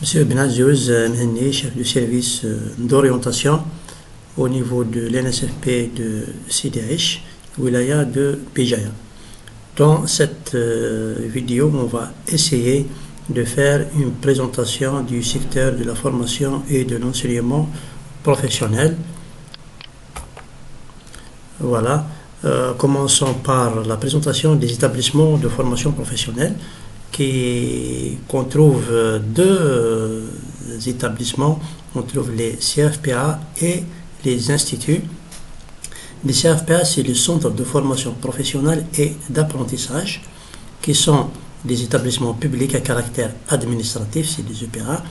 Monsieur Benaziouz Mhenni, chef du service d'orientation au niveau de l'NSFP de CDH, Wilaya de Béjaïa. Dans cette vidéo, on va essayer de faire une présentation du secteur de la formation et de l'enseignement professionnel. Voilà. Commençons par la présentation des établissements de formation professionnelle qu'on trouve deux établissements. On trouve les CFPA et les instituts. Les CFPA, c'est les centres de formation professionnelle et d'apprentissage, qui sont des établissements publics à caractère administratif, c'est des EPA.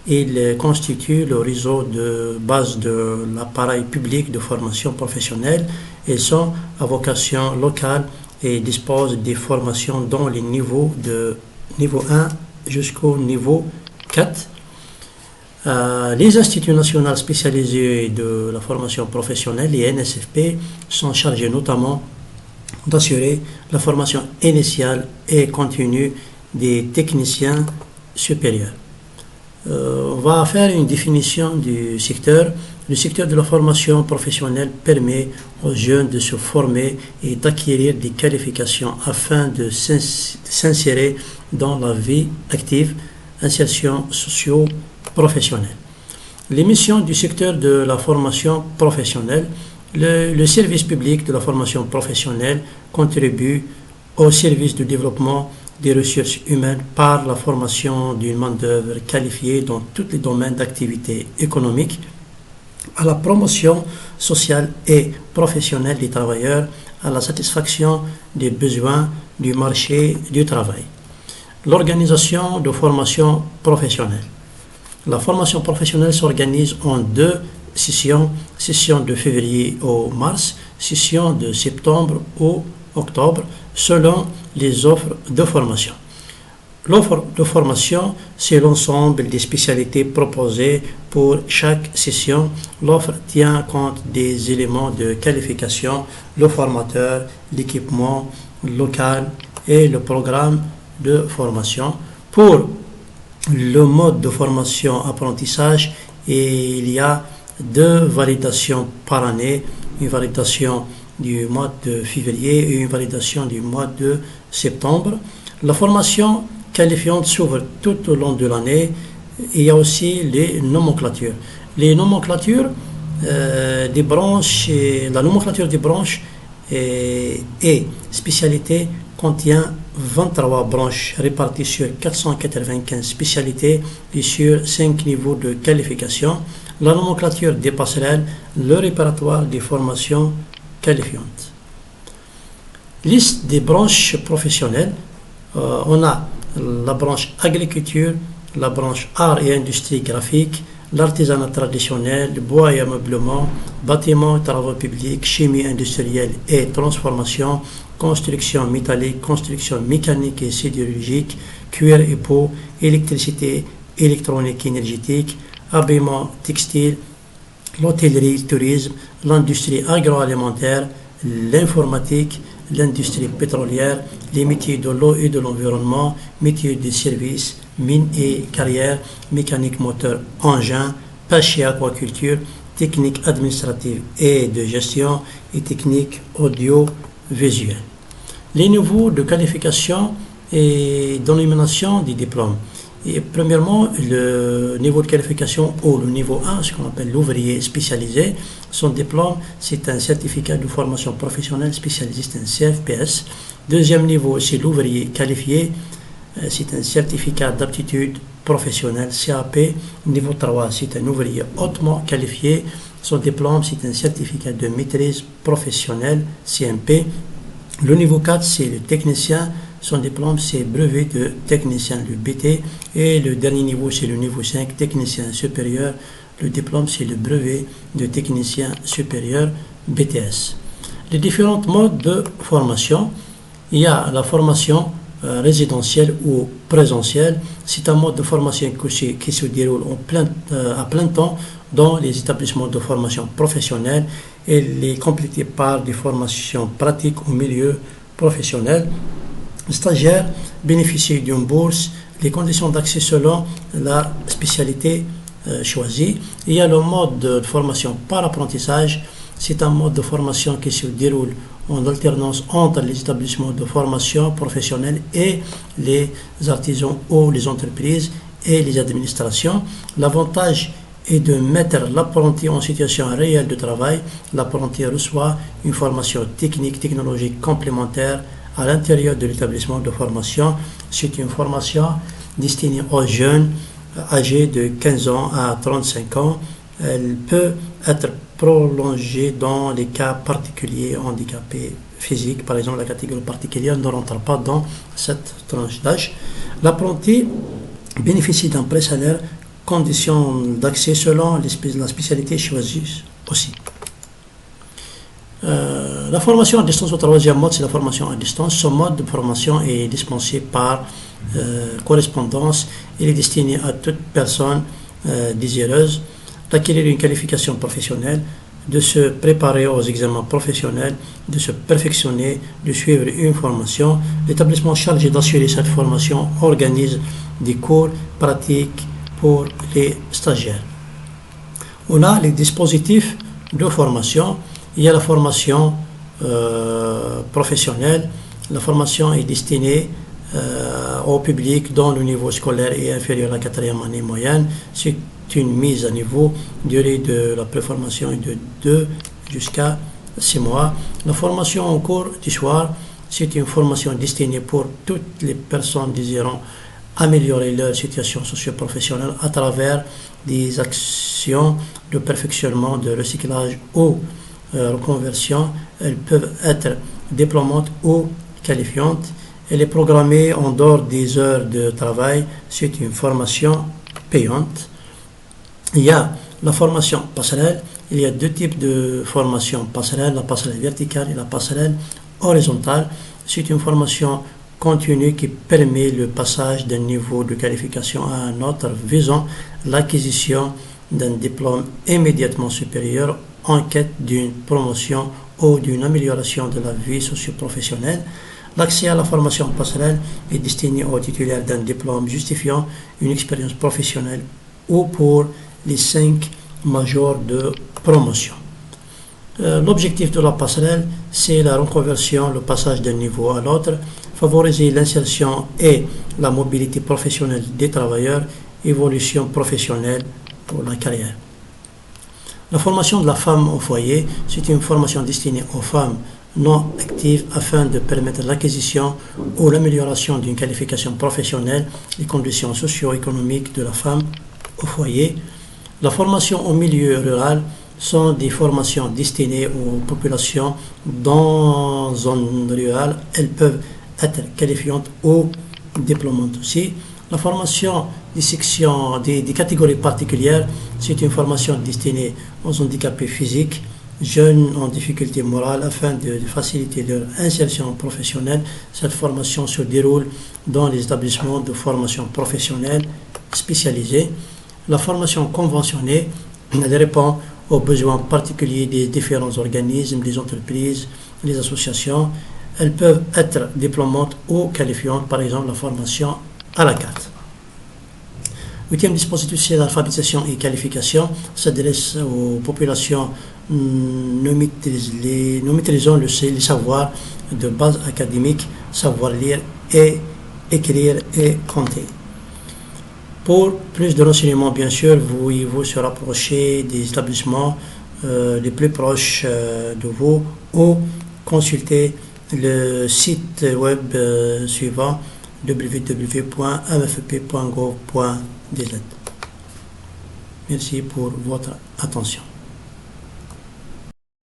Ils constituent le réseau de base de l'appareil public de formation professionnelle. Ils sont à vocation locale et disposent des formations dans les niveaux de niveau 1 jusqu'au niveau 4. Les instituts nationaux spécialisés de la formation professionnelle, les NSFP, sont chargés notamment d'assurer la formation initiale et continue des techniciens supérieurs. On va faire une définition du secteur. Le secteur de la formation professionnelle permet aux jeunes de se former et d'acquérir des qualifications afin de s'insérer dans la vie active, insertion socio-professionnelle. Les missions du secteur de la formation professionnelle. Le service public de la formation professionnelle contribue au service de développement des ressources humaines par la formation d'une main-d'œuvre qualifiée dans tous les domaines d'activité économique, à la promotion sociale et professionnelle des travailleurs, à la satisfaction des besoins du marché du travail. L'organisation de formation professionnelle. La formation professionnelle s'organise en deux sessions, session de février au mars, session de septembre au octobre, selon les offres de formation. L'offre de formation, c'est l'ensemble des spécialités proposées pour chaque session. L'offre tient compte des éléments de qualification, le formateur, l'équipement local et le programme de formation. Pour le mode de formation-apprentissage, il y a deux validations par année, une validation du mois de février et une validation du mois de septembre. La formation qualifiante s'ouvre tout au long de l'année. Il y a aussi les nomenclatures. Les nomenclatures des branches, la nomenclature des branches et spécialités contient 23 branches réparties sur 495 spécialités et sur 5 niveaux de qualification. La nomenclature des passerelles, le répertoire des formations qualifiantes. Liste des branches professionnelles. On a la branche agriculture, la branche art et industrie graphique, l'artisanat traditionnel, bois et ameublement, bâtiments et travaux publics, chimie industrielle et transformation, construction métallique, construction mécanique et sidérurgique, cuir et peau, électricité, électronique et énergétique, habillement textile, l'hôtellerie, le tourisme, l'industrie agroalimentaire, l'informatique, l'industrie pétrolière, les métiers de l'eau et de l'environnement, métiers de services, mines et carrières, mécanique moteur, engins, pêche et aquaculture, technique administrative et de gestion et technique audiovisuelle. Les niveaux de qualification et dénomination des diplômes. Et premièrement, le niveau de qualification ou le niveau 1, ce qu'on appelle l'ouvrier spécialisé, son diplôme, c'est un certificat de formation professionnelle spécialisé, c'est un CFPS. Deuxième niveau, c'est l'ouvrier qualifié, c'est un certificat d'aptitude professionnelle, CAP. Niveau 3, c'est un ouvrier hautement qualifié, son diplôme, c'est un certificat de maîtrise professionnelle, CMP. Le niveau 4, c'est le technicien. Son diplôme, c'est brevet de technicien, le BT. Et le dernier niveau, c'est le niveau 5, technicien supérieur. Le diplôme, c'est le brevet de technicien supérieur, BTS. Les différents modes de formation. Il y a la formation résidentielle ou présentielle. C'est un mode de formation qui se déroule à plein temps dans les établissements de formation professionnelle. Elle est complétée par des formations pratiques au milieu professionnel. Le stagiaire bénéficie d'une bourse les conditions d'accès selon la spécialité choisie. Il y a le mode de formation par apprentissage. C'est un mode de formation qui se déroule en alternance entre les établissements de formation professionnelle et les artisans ou les entreprises et les administrations. L'avantage est de mettre l'apprenti en situation réelle de travail. L'apprenti reçoit une formation technique, technologique complémentaire à l'intérieur de l'établissement de formation. C'est une formation destinée aux jeunes âgés de 15 ans à 35 ans. Elle peut être prolongée dans les cas particuliers handicapés physiques. Par exemple, la catégorie particulière ne rentre pas dans cette tranche d'âge. L'apprenti bénéficie d'un pré-salaire, conditions d'accès selon la spécialité choisie aussi. La formation à distance au troisième mode, c'est la formation à distance. Ce mode de formation est dispensé par correspondance. Il est destiné à toute personne désireuse d'acquérir une qualification professionnelle, de se préparer aux examens professionnels, de se perfectionner, de suivre une formation. L'établissement chargé d'assurer cette formation organise des cours pratiques pour les stagiaires. On a les dispositifs de formation. Il y a la formation professionnelle. La formation est destinée au public dont le niveau scolaire est inférieur à la 4e année moyenne. C'est une mise à niveau. Durée de la préformation est de 2 jusqu'à 6 mois. La formation en cours du soir, c'est une formation destinée pour toutes les personnes désirant améliorer leur situation socio-professionnelle à travers des actions de perfectionnement, de recyclage ou reconversion. Elles peuvent être diplômantes ou qualifiantes. Elle est programmée en dehors des heures de travail. C'est une formation payante. Il y a la formation passerelle. Il y a deux types de formation passerelle, la passerelle verticale et la passerelle horizontale. C'est une formation continue qui permet le passage d'un niveau de qualification à un autre visant l'acquisition d'un diplôme immédiatement supérieur en quête d'une promotion ou d'une amélioration de la vie socio-professionnelle. L'accès à la formation passerelle est destiné aux titulaires d'un diplôme justifiant une expérience professionnelle ou pour les 5 majors de promotion. L'objectif de la passerelle, c'est la reconversion, le passage d'un niveau à l'autre, favoriser l'insertion et la mobilité professionnelle des travailleurs, évolution professionnelle pour la carrière. La formation de la femme au foyer, c'est une formation destinée aux femmes non actives afin de permettre l'acquisition ou l'amélioration d'une qualification professionnelle, les conditions socio-économiques de la femme au foyer. La formation au milieu rural sont des formations destinées aux populations dans zone rurale. Elles peuvent être qualifiantes ou diplômantes aussi. La formation des sections, des catégories particulières, c'est une formation destinée aux handicapés physiques, jeunes en difficulté morale, afin de faciliter leur insertion professionnelle. Cette formation se déroule dans les établissements de formation professionnelle spécialisés. La formation conventionnée, elle répond aux besoins particuliers des différents organismes, des entreprises, les associations. Elles peuvent être diplômantes ou qualifiantes, par exemple la formation à la carte. Huitième dispositif, c'est l'alphabétisation et qualification. S'adresse aux populations ne maîtrisant les savoirs de base académique, savoir lire et écrire et compter. Pour plus de renseignements, bien sûr, vous se rapprochez des établissements les plus proches de vous ou consultez le site web suivant www.mfep.gov.dz. Merci pour votre attention.